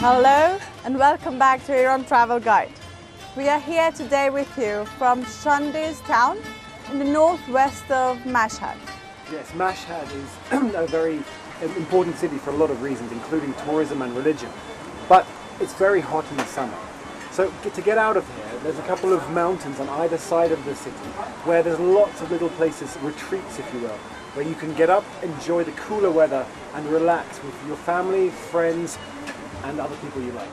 Hello and welcome back to Iran Travel Guide. We are here today with you from Shandiz town in the northwest of Mashhad. Yes, Mashhad is a very important city for a lot of reasons, including tourism and religion. But it's very hot in the summer. So to get out of here, there's a couple of mountains on either side of the city where there's lots of little places, retreats if you will, where you can get up, enjoy the cooler weather and relax with your family, friends and other people you like.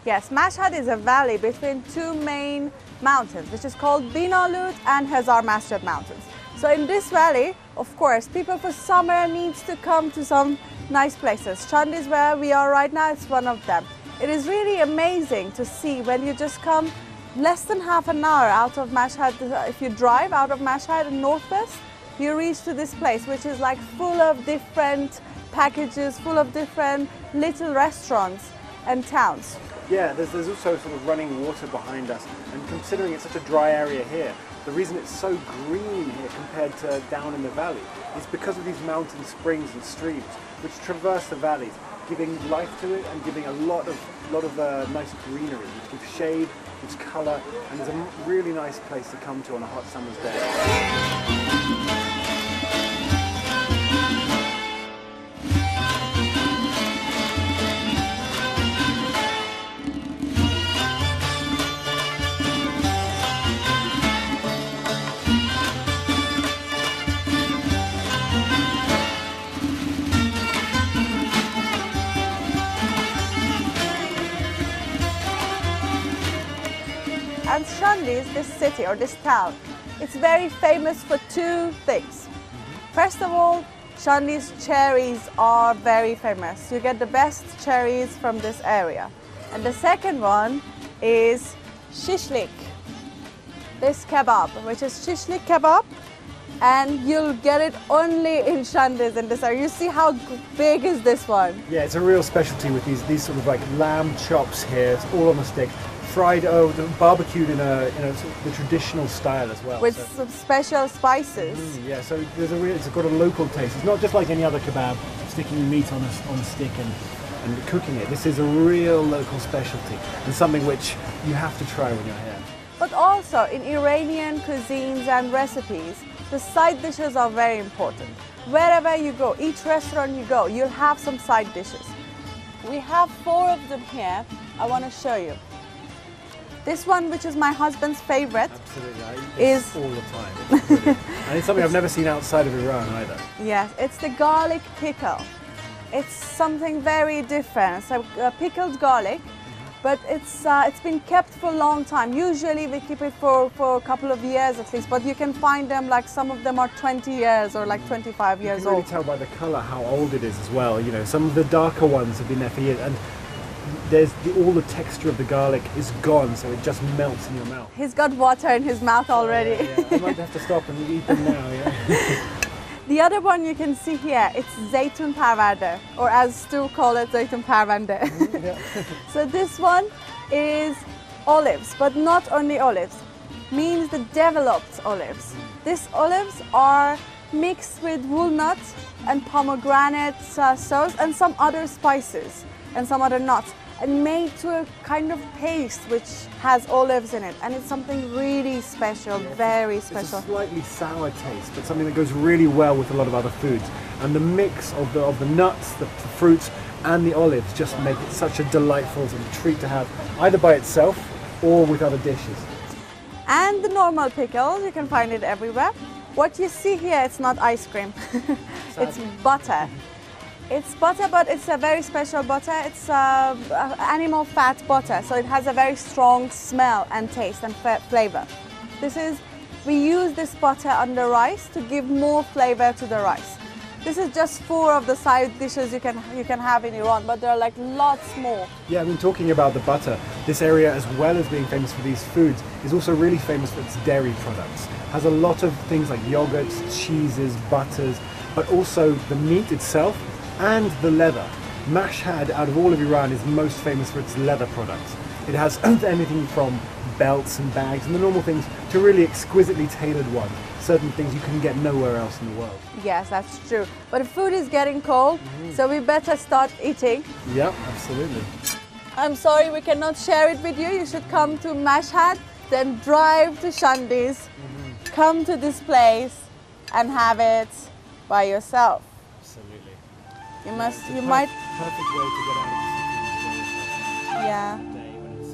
Yes, Mashhad is a valley between two main mountains, which is called Binalud and Hazar Masjid mountains. So in this valley, of course, people for summer needs to come to some nice places. Shandiz, where we are right now, is one of them. It is really amazing to see when you just come less than half an hour out of Mashhad. If you drive out of Mashhad in northwest, you reach to this place, which is like full of different packages, full of different little restaurants and towns. Yeah, there's also sort of running water behind us, and considering it's such a dry area here, the reason it's so green here compared to down in the valley is because of these mountain springs and streams which traverse the valleys, giving life to it and giving a lot of nice greenery, which gives shade, gives colour, and is a really nice place to come to on a hot summer's day. And Shandiz, this city or this town, it's very famous for two things. First of all, Shandiz cherries are very famous. You get the best cherries from this area. And the second one is shishlik, this kebab, which is shishlik kebab, and you'll get it only in Shandiz in this area. You see how big is this one? Yeah, it's a real specialty with these sort of like lamb chops here. It's all on a stick. Fried, barbecued in the traditional style as well. With some special spices. Yeah, so it's got a local taste. It's not just like any other kebab, sticking meat on a stick and cooking it. This is a real local specialty and something which you have to try when you're here. But also in Iranian cuisines and recipes, the side dishes are very important. Wherever you go, each restaurant you go, you'll have some side dishes. We have 4 of them here. I want to show you. This one, which is my husband's favorite, is all the time. It's brilliant. And it's something I've never seen outside of Iran either. Yes, it's the garlic pickle. It's something very different. So pickled garlic, but it's been kept for a long time. Usually we keep it for a couple of years at least, but you can find them like some of them are 20 years or like 25 years old. You can really tell by the colour how old it is as well. You know, some of the darker ones have been there for years, and all the texture of the garlic is gone, so it just melts in your mouth. He's got water in his mouth already. Yeah. I might have to stop and eat them now, yeah. The other one you can see here, it's zeytun parverde, or as Stu call it, zeytun parvende. Yeah. So this one is olives, but not only olives, means the developed olives. These olives are mixed with walnuts and pomegranate sauce and some other spices and some other nuts, and made to a kind of paste which has olives in it, and it's something really special, very special. It's a slightly sour taste, but something that goes really well with a lot of other foods. And the mix of the nuts, the fruits, and the olives just make it such a delightful sort of treat to have, either by itself or with other dishes. And the normal pickles, you can find it everywhere. What you see here, it's not ice cream, it's butter. It's butter, but it's a very special butter. It's animal fat butter, so it has a very strong smell and taste and flavor. We use this butter on the rice to give more flavor to the rice. This is just 4 of the side dishes you can have in Iran, but there are like lots more. Yeah, I mean, talking about the butter, this area, as well as being famous for these foods, is also really famous for its dairy products. Has a lot of things like yogurts, cheeses, butters, but also the meat itself and the leather. Mashhad, out of all of Iran, is most famous for its leather products. It has anything from belts and bags and the normal things to really exquisitely tailored ones. Certain things you can get nowhere else in the world. Yes, that's true. But the food is getting cold, so we better start eating. Yeah, absolutely. I'm sorry we cannot share it with you. You should come to Mashhad, then drive to Shandi's, come to this place and have it by yourself. Absolutely. You might. Perfect way to get out of the city. Yeah. Day when it's,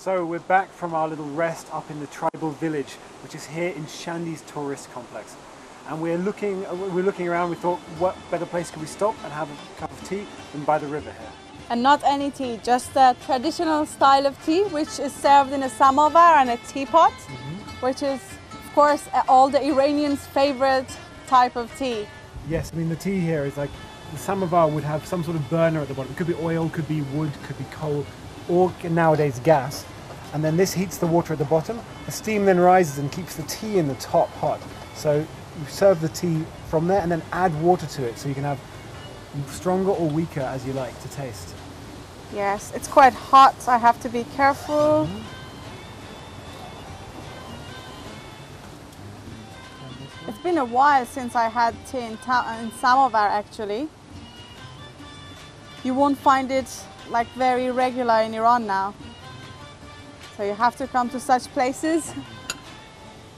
So we're back from our little rest up in the tribal village, which is here in Shandi's tourist complex. And we're looking around, we thought what better place could we stop and have a cup of tea than by the river here. And not any tea, just a traditional style of tea, which is served in a samovar and a teapot, which is, of course, all the Iranians' favorite type of tea. Yes, I mean the tea here is like, the samovar would have some sort of burner at the bottom. It could be oil, could be wood, could be coal, or nowadays gas. And then this heats the water at the bottom. The steam then rises and keeps the tea in the top hot. So you serve the tea from there and then add water to it, so you can have stronger or weaker as you like to taste. Yes, it's quite hot, so I have to be careful. It's been a while since I had tea in samovar actually. You won't find it like very regular in Iran now. So you have to come to such places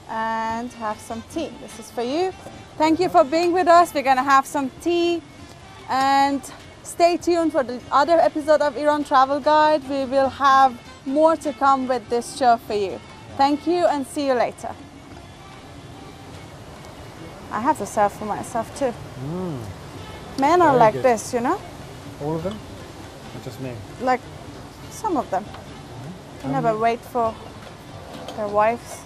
and have some tea. This is for you. Thank you for being with us. We're gonna have some tea and stay tuned for the other episode of Iran Travel Guide. We will have more to come with this show for you. Thank you and see you later. I have to serve for myself too. Men are like this, you know? All of them? Or just me? Like some of them. They never wait for their wives.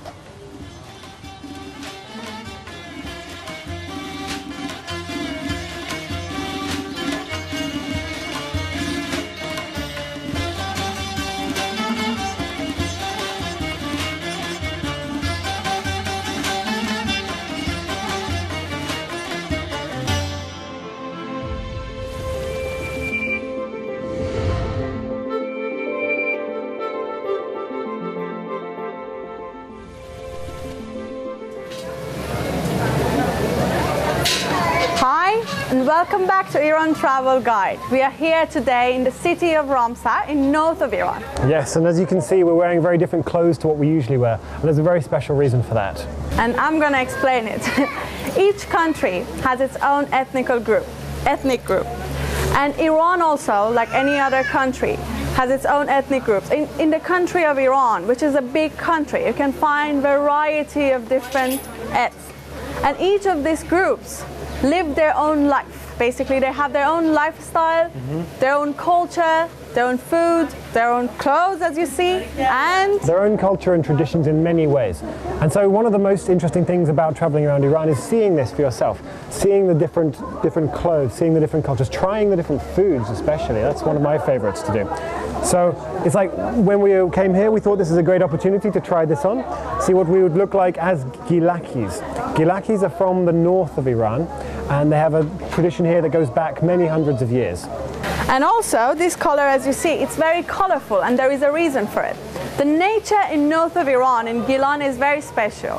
And welcome back to Iran Travel Guide. We are here today in the city of Ramsar in north of Iran. Yes, and as you can see, we're wearing very different clothes to what we usually wear. And there's a very special reason for that. And I'm going to explain it. Each country has its own ethnic group. And Iran also, like any other country, has its own ethnic groups. In the country of Iran, which is a big country, you can find variety of different eths. And each of these groups live their own life, Basically, they have their own lifestyle, their own culture, their own food, their own clothes, as you see, and their own culture and traditions in many ways. And so one of the most interesting things about traveling around Iran is seeing this for yourself, seeing the different clothes, seeing the different cultures, trying the different foods especially. That's one of my favorites to do. So it's like when we came here, we thought this is a great opportunity to try this on, see what we would look like as gilakis. Gilakis are from the north of Iran, and they have a tradition here that goes back many hundreds of years. And also, this color, as you see, it's very colorful, and there is a reason for it. The nature in north of Iran, in Gilan, is very special.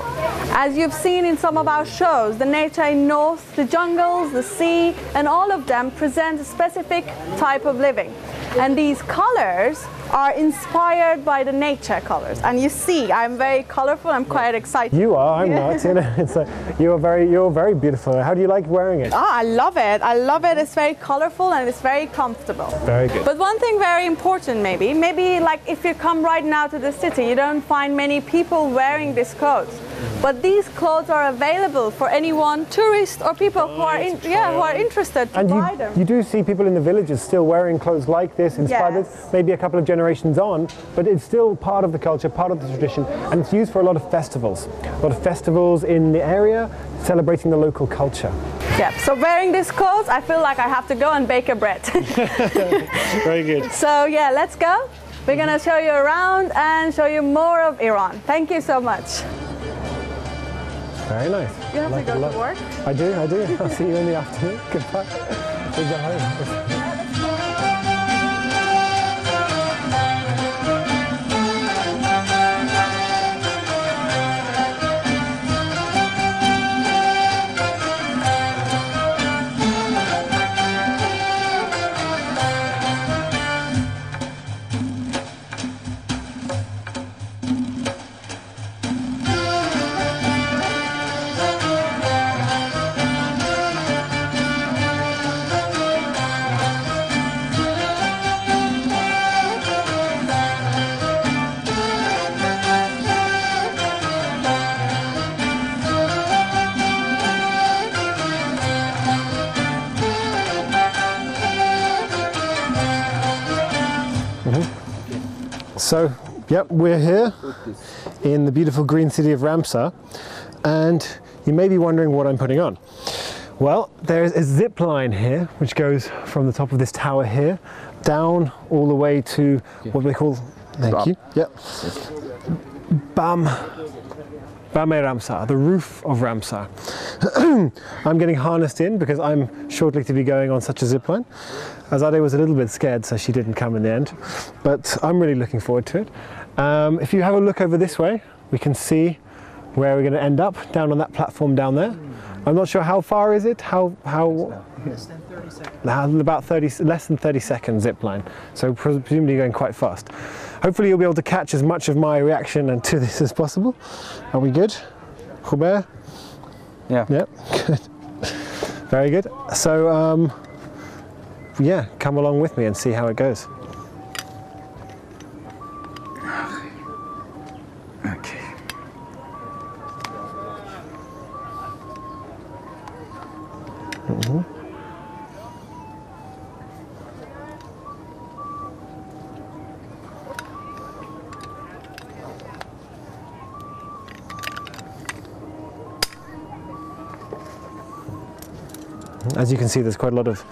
As you've seen in some of our shows, the nature in north, the jungles, the sea, and all of them present a specific type of living. And these colors are inspired by the nature colors. And you see, I'm very colorful, I'm quite excited. You are, I'm not. You know, it's you're very beautiful. How do you like wearing it? I love it. I love it. It's very colorful and it's very comfortable. Very good. But one thing very important maybe like if you come right now to the city, you don't find many people wearing these clothes. But these clothes are available for anyone, tourists or people who are interested to buy them. You do see people in the villages still wearing clothes like this, inspired maybe a couple of generations on, but it's still part of the culture, part of the tradition, and it's used for a lot of festivals. A lot of festivals in the area celebrating the local culture. Yeah, so wearing these clothes, I feel like I have to go and bake a bread. Very good. So yeah, let's go. We're gonna show you around and show you more of Iran. Thank you so much. Very nice. You have to go to work? I do. I'll see you in the afternoon. Goodbye. We'll go home. So, yep, we're here in the beautiful green city of Ramsar, and you may be wondering what I'm putting on. Well, there's a zip line here which goes from the top of this tower here down all the way to what we call, thank you, yep, Bame Ramsar, the roof of Ramsar. I'm getting harnessed in because I'm shortly to be going on such a zip line. Azadeh was a little bit scared, so she didn't come in the end, but I'm really looking forward to it. If you have a look over this way, we can see where we're going to end up, down on that platform down there. I'm not sure how far is it, Less than 30 seconds. About less than 30 second zip line, so presumably going quite fast. Hopefully you'll be able to catch as much of my reaction to this as possible. Are we good? Hubert? Yeah. Yep, good. Very good. So, yeah, come along with me and see how it goes. Okay. As you can see, there's quite a lot of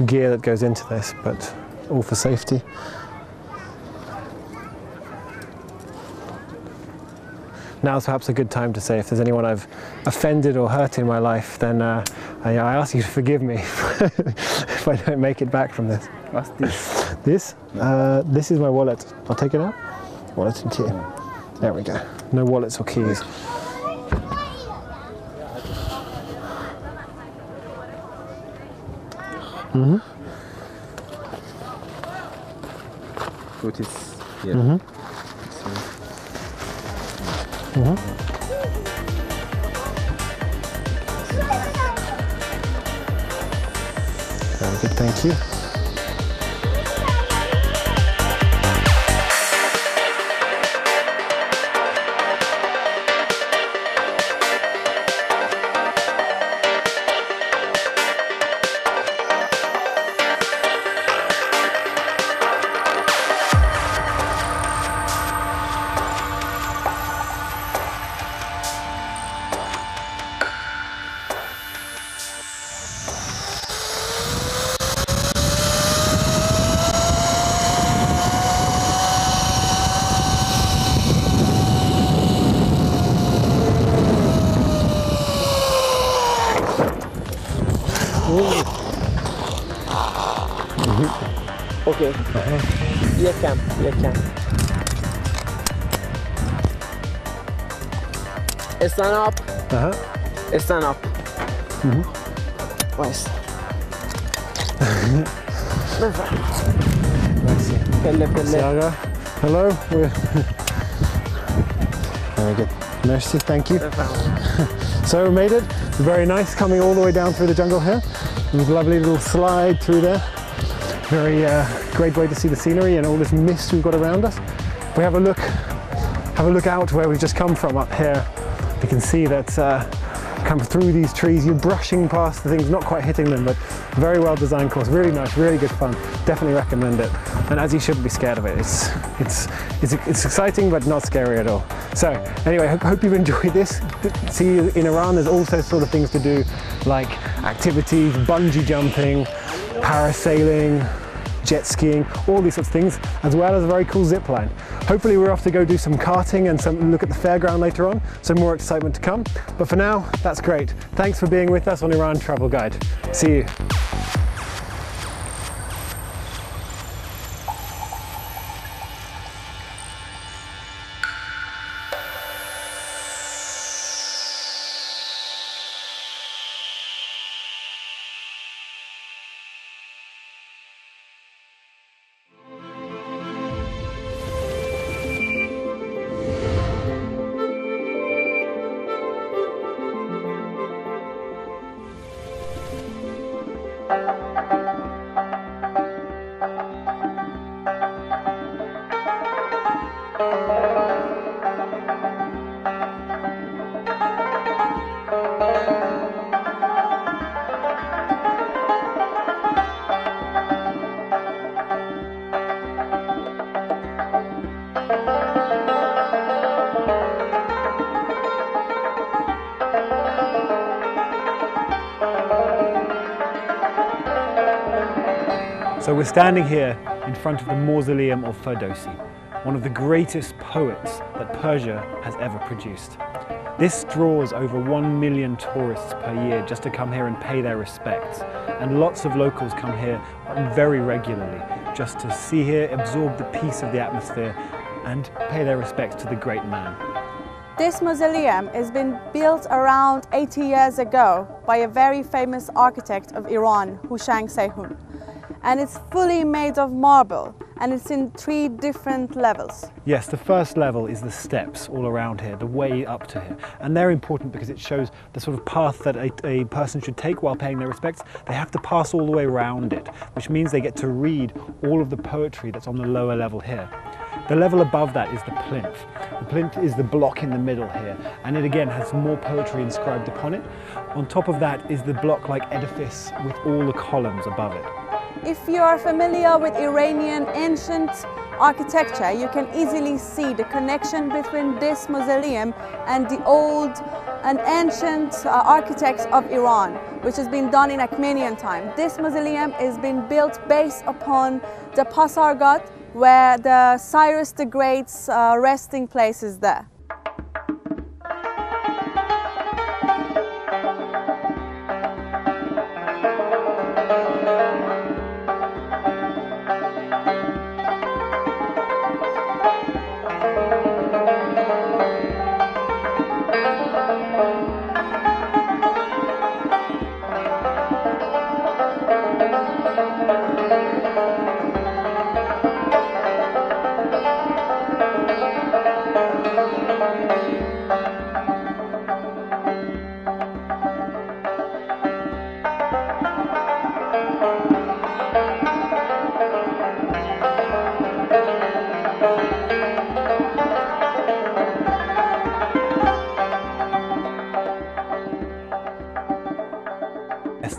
gear that goes into this, but all for safety. Now's perhaps a good time to say if there's anyone I've offended or hurt in my life, then I ask you to forgive me if I don't make it back from this. What's this? This? This is my wallet. I'll take it out. Wallet and key. There we go. No wallets or keys. What is here? Very good, thank you. اوكي یکم stand up stand up nice پله پله Hello. Very good. Merci, thank you. So we made it. Very nice coming all the way down through the jungle here. There's a lovely little slide through there. Very great way to see the scenery and all this mist we've got around us. If we have a look out where we've just come from up here, you can see that come through these trees, you're brushing past the things, not quite hitting them, but very well designed course, really nice, really good fun. Definitely recommend it. And as you shouldn't be scared of it. It's exciting but not scary at all. So anyway, hope you've enjoyed this. See, in Iran there's also sort of things to do like activities, bungee jumping, parasailing, jet skiing, all these sorts of things, as well as a very cool zip line. Hopefully we're off to go do some karting and some look at the fairground later on, so more excitement to come. But for now, that's great. Thanks for being with us on Iran Travel Guide. See you. So we're standing here in front of the mausoleum of Ferdowsi, one of the greatest poets that Persia has ever produced. This draws over 1 million tourists per year just to come here and pay their respects. And lots of locals come here very regularly just to see here, absorb the peace of the atmosphere and pay their respects to the great man. This mausoleum has been built around 80 years ago by a very famous architect of Iran, Hushang Seyhun. And it's fully made of marble, and it's in 3 different levels. Yes, the first level is the steps all around here, the way up to here. And they're important because it shows the sort of path that a person should take while paying their respects. They have to pass all the way around it, which means they get to read all of the poetry that's on the lower level here. The level above that is the plinth. The plinth is the block in the middle here, and it again has more poetry inscribed upon it. On top of that is the block-like edifice with all the columns above it. If you are familiar with Iranian ancient architecture, you can easily see the connection between this mausoleum and the old and ancient architects of Iran, which has been done in Achaemenian time. This mausoleum has been built based upon the Pasargad, where the Cyrus the Great's resting place is there.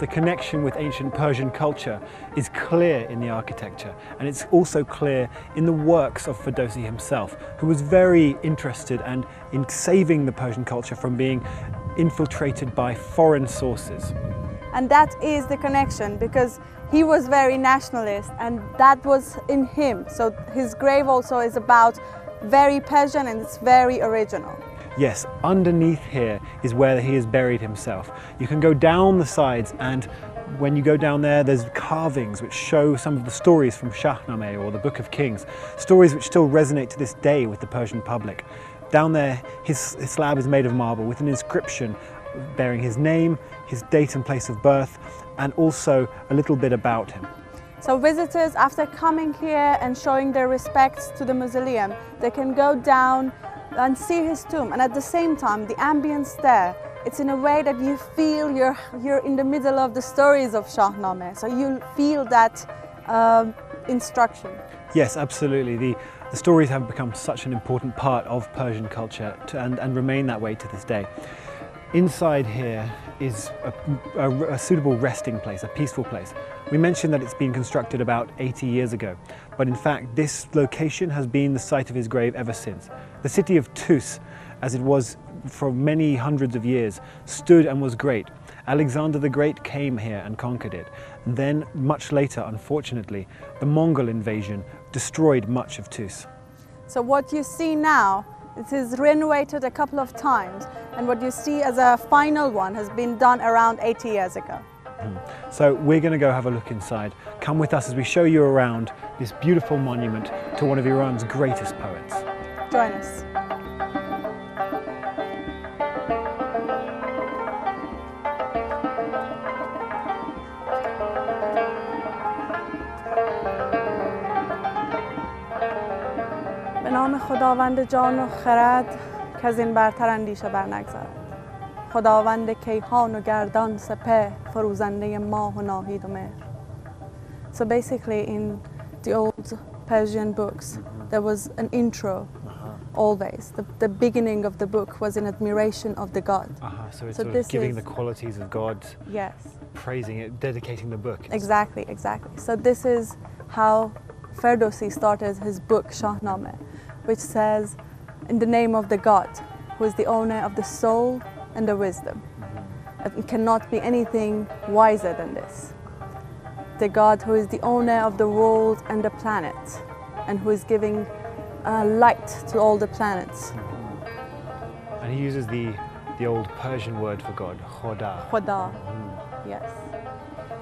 The connection with ancient Persian culture is clear in the architecture, and it's also clear in the works of Ferdowsi himself, who was very interested in saving the Persian culture from being infiltrated by foreign sources. And that is the connection, because he was very nationalist and that was in him. So his grave also is about very Persian and it's very original. Yes, underneath here is where he is buried himself. You can go down the sides and When you go down there, there's carvings which show some of the stories from Shahnameh or the Book of Kings, stories which still resonate to this day with the Persian public. Down there, his slab is made of marble with an inscription bearing his name, his date and place of birth, and also a little bit about him. So visitors, after coming here and showing their respects to the mausoleum, they can go down and see his tomb. And at the same time, the ambience there, it's in a way that you feel you're in the middle of the stories of Shahnameh. So you feel that instruction. Yes, absolutely. The stories have become such an important part of Persian culture and remain that way to this day. Inside here is a suitable resting place, a peaceful place. We mentioned that it's been constructed about 80 years ago, but in fact this location has been the site of his grave ever since. The city of Tus, as it was for many hundreds of years, stood and was great. Alexander the Great came here and conquered it. And then, much later, unfortunately, the Mongol invasion destroyed much of Tus. So what you see now, it is renovated a couple of times, and what you see as a final one has been done around 80 years ago. So we're going to go have a look inside. Come with us as we show you around this beautiful monument to one of Iran's greatest poets. Join us. به نام خداوند جان و خرد که از این برتر اندیشه بر نگذرد. خداوند کیهان و گردان سپه فروزنده ماه و ناهید و مهر. So basically in the old Persian books there was an intro always. The beginning of the book was in admiration of the God. So it's sort of giving the qualities of God, yes, praising it, dedicating the book. Exactly. So this is how Ferdowsi started his book Shahnameh, which says, in the name of the God, who is the owner of the soul and the wisdom. It cannot be anything wiser than this. The God who is the owner of the world and the planet, and who is giving light to all the planets. And he uses the old Persian word for God, Khoda. Khoda, yes.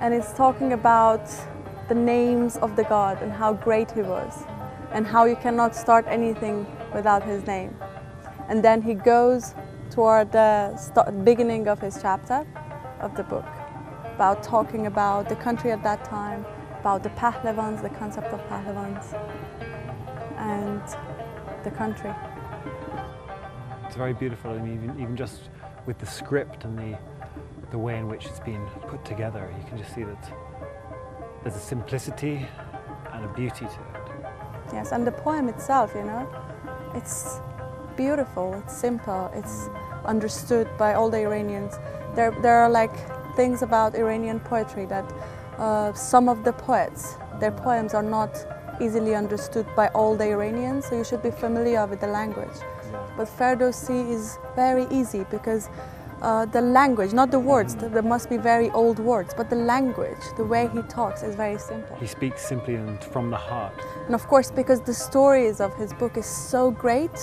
And it's talking about the names of the God and how great he was, and how you cannot start anything without his name. And then he goes toward the beginning of his chapter of the book, about talking about the country at that time, about the Pahlavans, the concept of Pahlavans, and the country. It's very beautiful, and even just with the script and the way in which it's been put together, you can just see that there's a simplicity and a beauty to it. Yes, and the poem itself, you know, it's beautiful, it's simple, it's understood by all the Iranians. There are like things about Iranian poetry that some of the poets, their poems are not easily understood by all the Iranians, so you should be familiar with the language. But Ferdowsi is very easy because the language, not the words, there must be very old words, but the language, the way he talks is very simple. He speaks simply and from the heart. And of course, because the stories of his book is so great,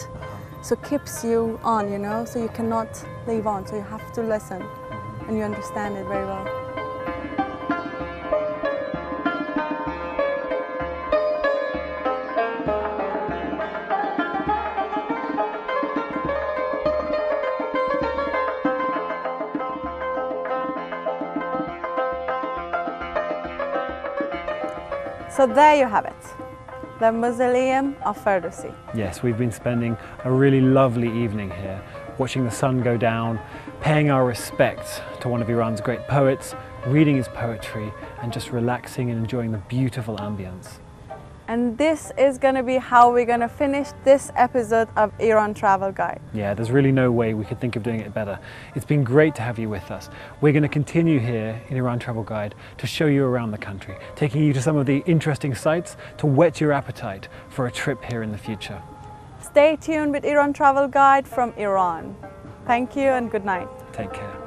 so keeps you on, you know, so you cannot leave on, so you have to listen and you understand it very well. So there you have it, the Mausoleum of Ferdowsi. Yes, we've been spending a really lovely evening here, watching the sun go down, paying our respects to one of Iran's great poets, reading his poetry, and just relaxing and enjoying the beautiful ambience. And this is going to be how we're going to finish this episode of Iran Travel Guide. Yeah, there's really no way we could think of doing it better. It's been great to have you with us. We're going to continue here in Iran Travel Guide to show you around the country, taking you to some of the interesting sites to whet your appetite for a trip here in the future. Stay tuned with Iran Travel Guide from Iran. Thank you and good night. Take care.